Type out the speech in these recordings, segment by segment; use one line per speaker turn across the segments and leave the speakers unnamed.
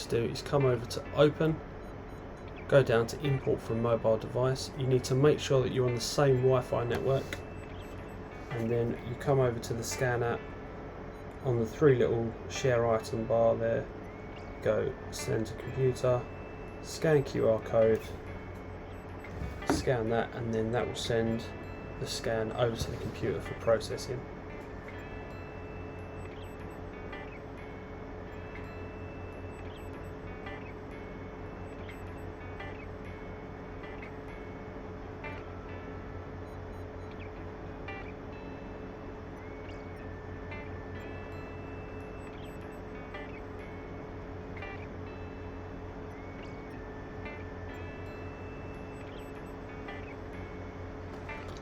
to do is come over to Open, go down to Import from Mobile Device. You need to make sure that you're on the same Wi-Fi network, and then you come over to the Scan app. On the three little share item bar there, go Send to Computer, scan QR code, scan that, and then that will send the scan over to the computer for processing.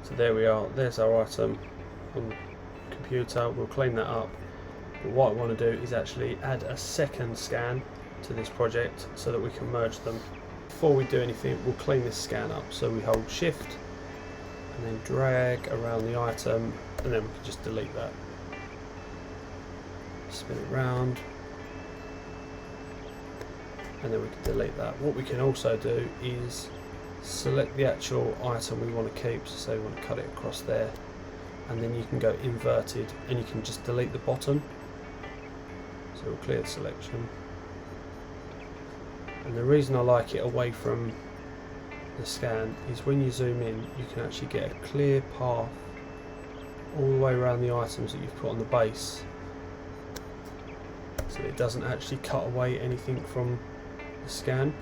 So there we are, there's our item on the computer. We'll clean that up, but what I want to do is actually add a second scan to this project so that we can merge them. Before we do anything, we'll clean this scan up. So we hold shift and then drag around the item, and then we can just delete that. Spin it round, and then we can delete that. What we can also do is select the actual item we want to keep, so say we want to cut it across there, and then you can go inverted and you can just delete the bottom. So we'll clear the selection, and the reason I like it away from the scan is when you zoom in you can actually get a clear path all the way around the items that you've put on the base, so it doesn't actually cut away anything from the scan.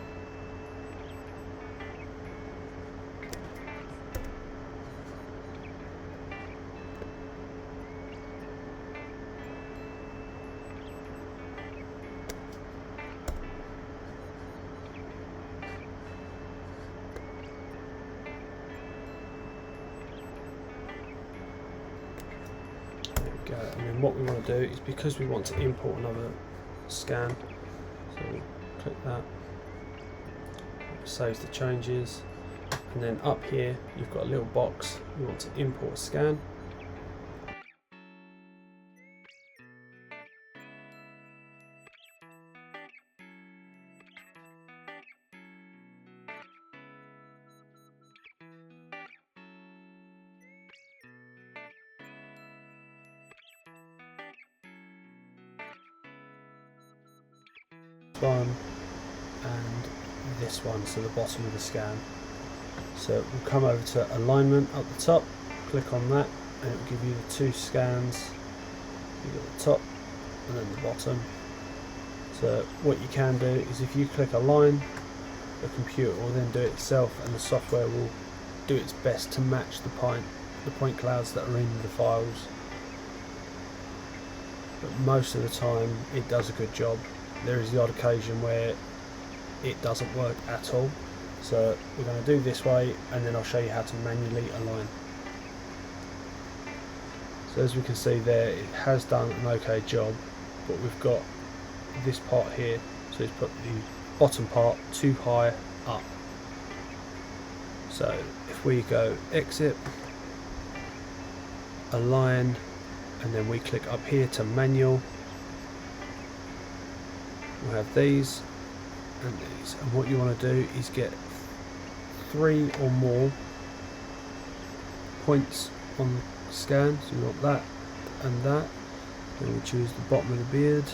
And then what we want to do is, because we want to import another scan, so click that, it saves the changes, and then up here you've got a little box, you want to import a scan. One and this one, so the bottom of the scan. So we'll come over to alignment up the top, click on that, and it will give you the two scans. You've got the top and then the bottom. So what you can do is, if you click align, the computer will then do it itself, and the software will do its best to match the point clouds that are in the files. But most of the time it does a good job. There is the odd occasion where it doesn't work at all. So we're going to do this way, and then I'll show you how to manually align. So as we can see there, it has done an okay job, but we've got this part here, so it's put the bottom part too high up. So if we go exit, align, and then we click up here to manual, we'll have these and these, and what you want to do is get 3 or more points on the scan. So you want that and that, then we choose the bottom of the beard,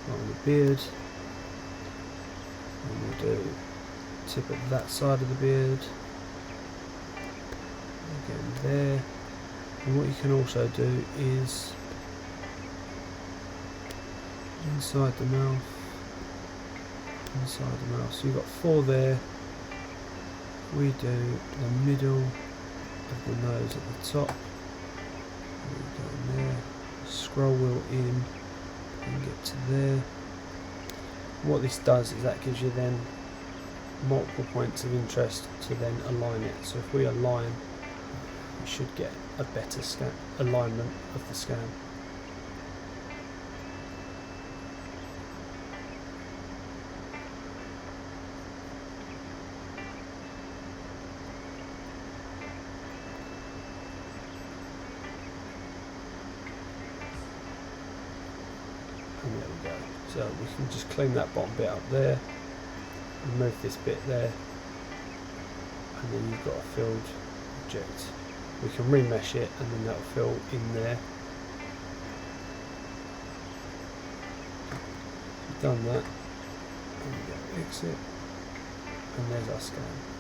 and we'll do tip at that side of the beard, again there. And what you can also do is inside the mouth, so you've got 4 there. We do the middle of the nose at the top, and we go in there, scroll wheel in and get to there. What this does is that gives you then multiple points of interest to then align it. So if we align, we should get a better alignment of the scan. And there we go. So we can just clean that bottom bit up there, remove this bit there, and then you've got a filled object. We can remesh it and then that will fill in there. We've done that, and we go exit, and there's our scan.